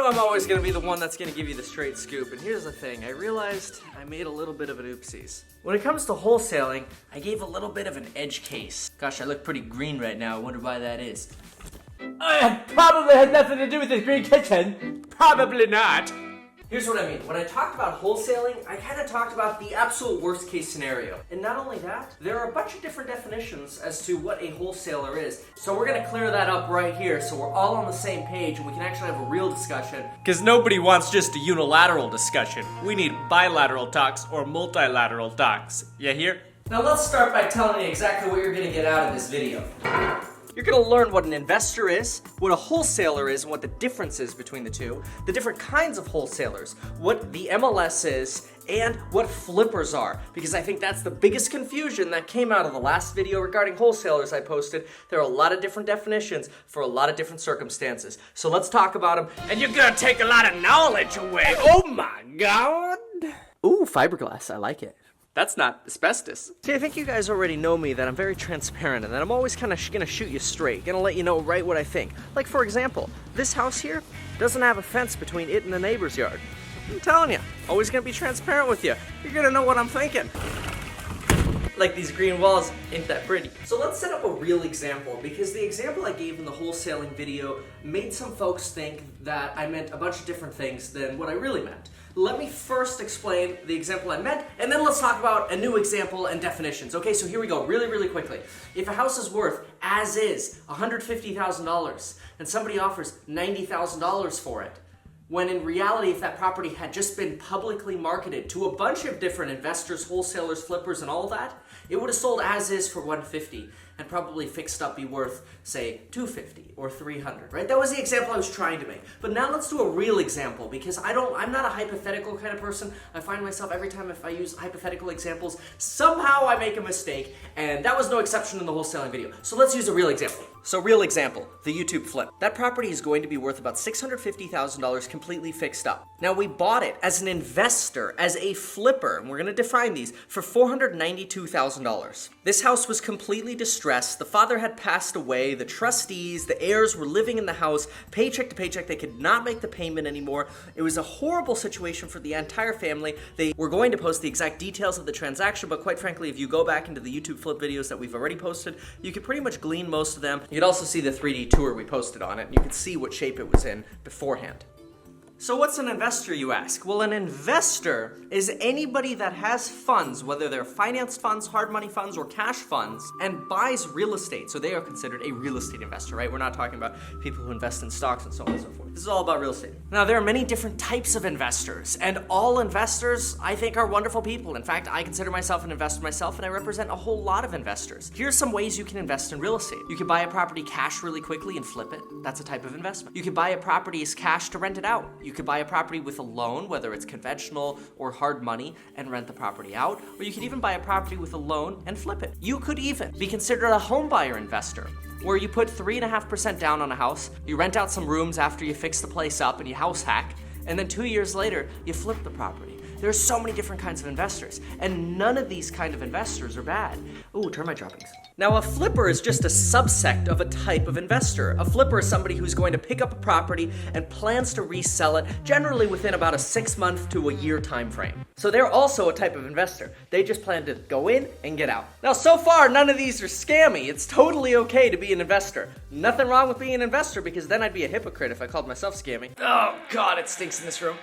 know I'm always gonna be the one that's gonna give you the straight scoop, and here's the thing, I realized I made a little bit of an oopsies. When it comes to wholesaling, I gave a little bit of an edge case. Gosh, I look pretty green right now, I wonder why that is. Probably had nothing to do with this green kitchen. Probably not. Here's what I mean. When I talked about wholesaling, I kind of talked about the absolute worst case scenario. And not only that, there are a bunch of different definitions as to what a wholesaler is. So we're gonna clear that up right here so we're all on the same page and we can actually have a real discussion. Because nobody wants just a unilateral discussion. We need bilateral talks or multilateral talks. You hear? Now let's start by telling you exactly what you're gonna get out of this video. You're gonna learn what an investor is, what a wholesaler is, and what the difference is between the two, the different kinds of wholesalers, what the MLS is, and what flippers are, because I think that's the biggest confusion that came out of the last video regarding wholesalers I posted. There are a lot of different definitions for a lot of different circumstances. So let's talk about them. And you're gonna take a lot of knowledge away. Oh my god. Ooh, fiberglass, I like it. That's not asbestos. See, I think you guys already know me, that I'm very transparent and that I'm always kind of gonna shoot you straight, gonna let you know right what I think. Like, for example, this house here doesn't have a fence between it and the neighbor's yard. I'm telling you, always gonna be transparent with you. You're gonna know what I'm thinking. Like these green walls, ain't that pretty? So let's set up a real example, because the example I gave in the wholesaling video made some folks think that I meant a bunch of different things than what I really meant. Let me first explain the example I meant, and then let's talk about a new example and definitions. Okay, so here we go, really quickly. If a house is worth, as is, $150,000, and somebody offers $90,000 for it, when in reality, if that property had just been publicly marketed to a bunch of different investors, wholesalers, flippers, and all that, it would have sold as is for $150 and probably fixed up be worth, say, $250 or $300, right? That was the example I was trying to make. But now let's do a real example, because I'm not a hypothetical kind of person. I find myself every time if I use hypothetical examples, somehow I make a mistake, and that was no exception in the wholesaling video. So let's use a real example. So real example, the YouTube flip. That property is going to be worth about $650,000 completely fixed up. Now we bought it as an investor, as a flipper, and we're gonna define these, for $492,000. This house was completely distressed. The father had passed away, the trustees, the heirs were living in the house, paycheck to paycheck. They could not make the payment anymore. It was a horrible situation for the entire family. They were going to post the exact details of the transaction, but quite frankly, if you go back into the YouTube flip videos that we've already posted, you could pretty much glean most of them. You could also see the 3D tour we posted on it, and you could see what shape it was in beforehand. So what's an investor, you ask? Well, an investor is anybody that has funds, whether they're finance funds, hard money funds, or cash funds, and buys real estate. So they are considered a real estate investor, right? We're not talking about people who invest in stocks and so on and so forth. This is all about real estate. Now, there are many different types of investors, and all investors, I think, are wonderful people. In fact, I consider myself an investor myself, and I represent a whole lot of investors. Here's some ways you can invest in real estate. You can buy a property cash really quickly and flip it. That's a type of investment. You can buy a property as cash to rent it out. You could buy a property with a loan, whether it's conventional or hard money, and rent the property out. Or you could even buy a property with a loan and flip it. You could even be considered a home buyer investor, where you put 3.5% down on a house, you rent out some rooms after you fix the place up and you house hack, and then 2 years later, you flip the property. There's so many different kinds of investors, and none of these kind of investors are bad. Ooh, termite droppings. Now, a flipper is just a subsect of a type of investor. A flipper is somebody who's going to pick up a property and plans to resell it, generally within about a 6-month to a year time frame. So they're also a type of investor. They just plan to go in and get out. Now, so far, none of these are scammy. It's totally okay to be an investor. Nothing wrong with being an investor, because then I'd be a hypocrite if I called myself scammy. Oh God, it stinks in this room.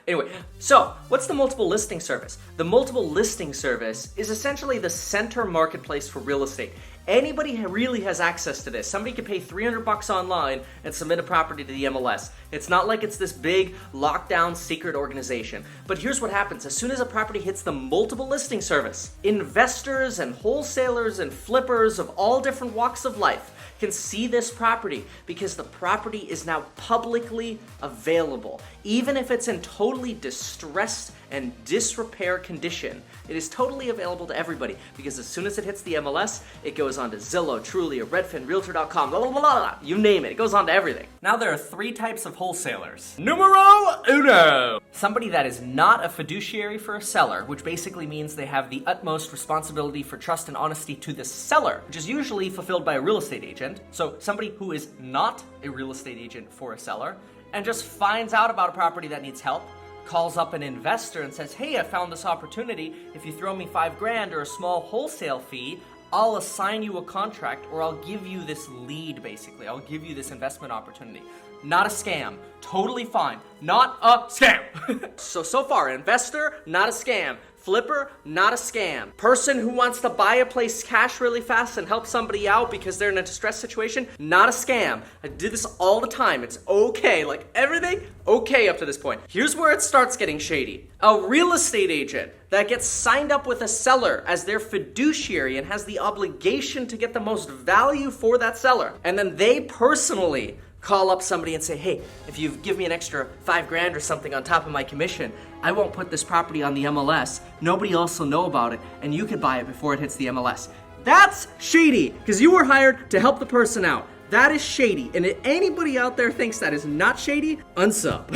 Anyway, so what's the multiple listing service? The multiple listing service is essentially the center marketplace for real estate. Anybody who really has access to this. Somebody can pay $300 online and submit a property to the MLS. It's not like it's this big lockdown secret organization. But here's what happens. As soon as a property hits the multiple listing service, investors and wholesalers and flippers of all different walks of life can see this property, because the property is now publicly available. Even if it's in totally distressed and disrepair condition, it is totally available to everybody, because as soon as it hits the MLS, it goes on to Zillow, Trulia, Redfin, Realtor.com, blah, blah, blah, blah, you name it. It goes on to everything. Now there are 3 types of wholesalers. Numero uno. Somebody that is not a fiduciary for a seller, which basically means they have the utmost responsibility for trust and honesty to the seller, which is usually fulfilled by a real estate agent. So somebody who is not a real estate agent for a seller and just finds out about a property that needs help, calls up an investor and says, hey, I found this opportunity. If you throw me $5,000 or a small wholesale fee, I'll assign you a contract, or I'll give you this lead, basically. I'll give you this investment opportunity. Not a scam. Totally fine. Not a scam. So far, investor, not a scam. Flipper, not a scam. Person who wants to buy a place cash really fast and help somebody out because they're in a distressed situation, not a scam. I do this all the time. It's okay. Like everything, okay up to this point. Here's where it starts getting shady. A real estate agent that gets signed up with a seller as their fiduciary and has the obligation to get the most value for that seller. And then they personally call up somebody and say, hey, if you give me an extra $5,000 or something on top of my commission, I won't put this property on the MLS. Nobody else will know about it, and you could buy it before it hits the MLS. That's shady, because you were hired to help the person out. That is shady, and if anybody out there thinks that is not shady, unsub,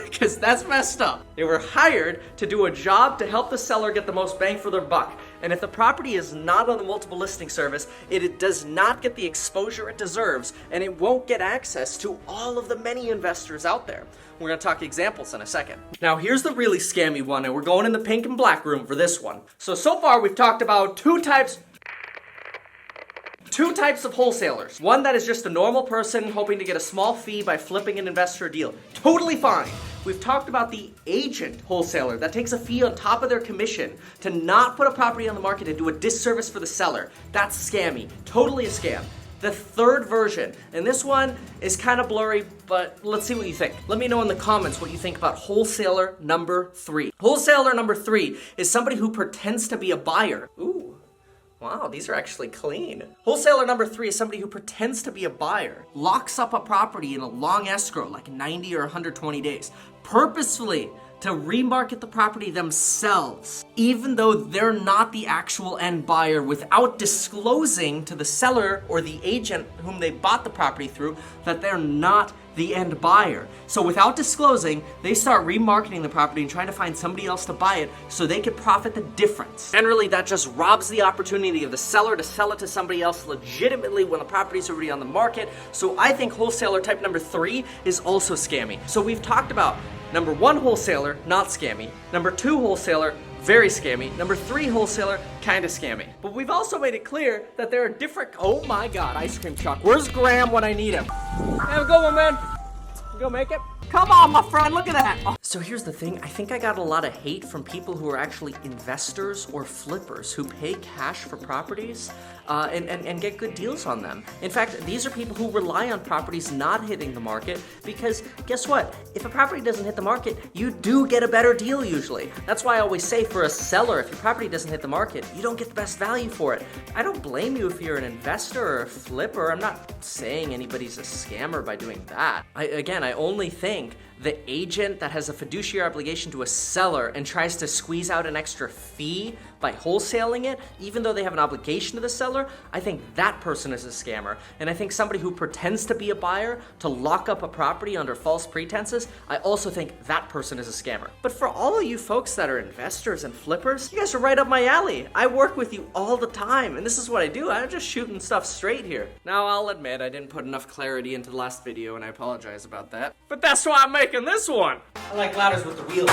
because that's messed up. They were hired to do a job to help the seller get the most bang for their buck. And if the property is not on the multiple listing service, it does not get the exposure it deserves, and it won't get access to all of the many investors out there. We're going to talk examples in a second. Now, here's the really scammy one, and we're going in the pink and black room for this one. So far, we've talked about two types of wholesalers. One that is just a normal person hoping to get a small fee by flipping an investor deal. Totally fine. We've talked about the agent wholesaler that takes a fee on top of their commission to not put a property on the market and do a disservice for the seller. That's scammy. Totally a scam. The third version, and this one is kind of blurry, but let's see what you think. Let me know in the comments what you think about wholesaler number 3. Wholesaler number 3 is somebody who pretends to be a buyer. Ooh. Wow, these are actually clean. Wholesaler number 3 is somebody who pretends to be a buyer, locks up a property in a long escrow, like 90 or 120 days, purposefully to remarket the property themselves, even though they're not the actual end buyer, without disclosing to the seller or the agent whom they bought the property through that they're not the end buyer. So without disclosing, they start remarketing the property and trying to find somebody else to buy it so they could profit the difference. Generally, that just robs the opportunity of the seller to sell it to somebody else legitimately when the property's already on the market. So I think wholesaler type number 3 is also scammy. So we've talked about number 1 wholesaler, not scammy. Number 2 wholesaler, very scammy. Number 3 wholesaler, kind of scammy. But we've also made it clear that there are different... Oh my God, ice cream truck. Where's Graham when I need him? Have a good one, man. You gonna make it? Come on, my friend, look at that. Oh. So here's the thing. I think I got a lot of hate from people who are actually investors or flippers who pay cash for properties and get good deals on them. In fact, these are people who rely on properties not hitting the market because guess what? If a property doesn't hit the market, you do get a better deal usually. That's why I always say for a seller, if your property doesn't hit the market, you don't get the best value for it. I don't blame you if you're an investor or a flipper. I'm not saying anybody's a scammer by doing that. I only think the agent that has a fiduciary obligation to a seller and tries to squeeze out an extra fee by wholesaling it, even though they have an obligation to the seller, I think that person is a scammer. And I think somebody who pretends to be a buyer to lock up a property under false pretenses, I also think that person is a scammer. But for all of you folks that are investors and flippers, you guys are right up my alley. I work with you all the time, and this is what I do. I'm just shooting stuff straight here. Now, I'll admit I didn't put enough clarity into the last video, and I apologize about that. But that's why I'm making this one. I like ladders with the wheels.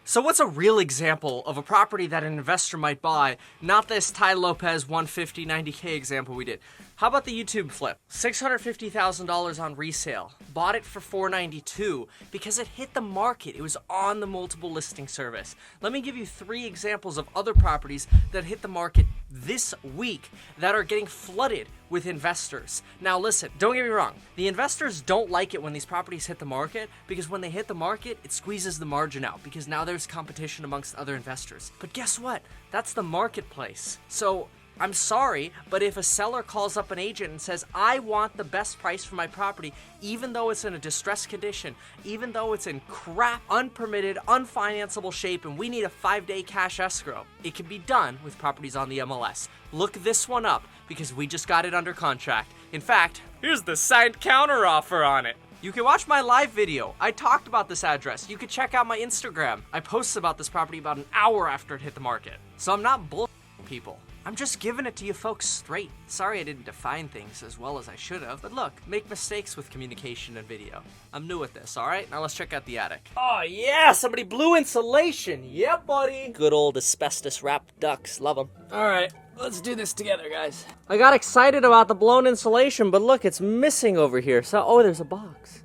So what's a real example of a property that an investor might buy? Not this Ty Lopez 150, 90K example we did. How about the YouTube flip? $650,000 on resale. Bought it for $492 because it hit the market. It was on the multiple listing service. Let me give you 3 examples of other properties that hit the market this week that are getting flooded with investors. Now listen, don't get me wrong. The investors don't like it when these properties hit the market because when they hit the market, it squeezes the margin out because now there's competition amongst other investors. But guess what? That's the marketplace. So I'm sorry, but if a seller calls up an agent and says, I want the best price for my property, even though it's in a distressed condition, even though it's in crap, unpermitted, unfinanceable shape, and we need a 5-day cash escrow, it can be done with properties on the MLS. Look this one up because we just got it under contract. In fact, here's the signed counteroffer on it. You can watch my live video. I talked about this address. You can check out my Instagram. I posted about this property about an hour after it hit the market. So I'm not bullshitting people. I'm just giving it to you folks straight. Sorry I didn't define things as well as I should have, but look, make mistakes with communication and video. I'm new at this, alright? Now let's check out the attic. Oh yeah, somebody blew insulation. Yeah, buddy. Good old asbestos wrapped ducts, love them. Alright, let's do this together, guys. I got excited about the blown insulation, but look, it's missing over here. So, oh, there's a box.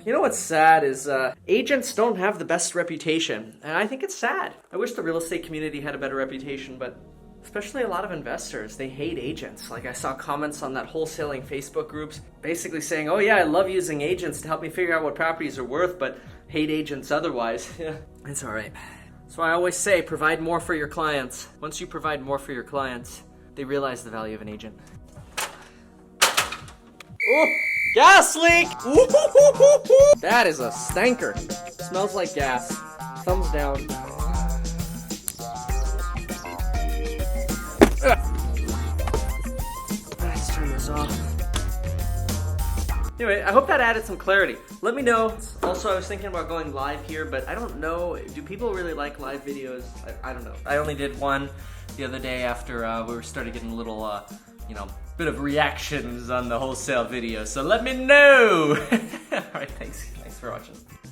You know what's sad is agents don't have the best reputation, and I think it's sad. I wish the real estate community had a better reputation, but especially a lot of investors, they hate agents. Like I saw comments on that wholesaling Facebook groups basically saying, oh yeah, I love using agents to help me figure out what properties are worth, but hate agents otherwise. Yeah, it's all right. So I always say, provide more for your clients. Once you provide more for your clients, they realize the value of an agent. Oh! Gas leak! That is a stanker. Smells like gas. Thumbs down. Let's turn this off. Anyway, I hope that added some clarity. Let me know. Also, I was thinking about going live here, but I don't know. Do people really like live videos? I don't know. I only did one the other day after we started getting a little, bit of reactions on the wholesale video, so let me know. All right, thanks for watching.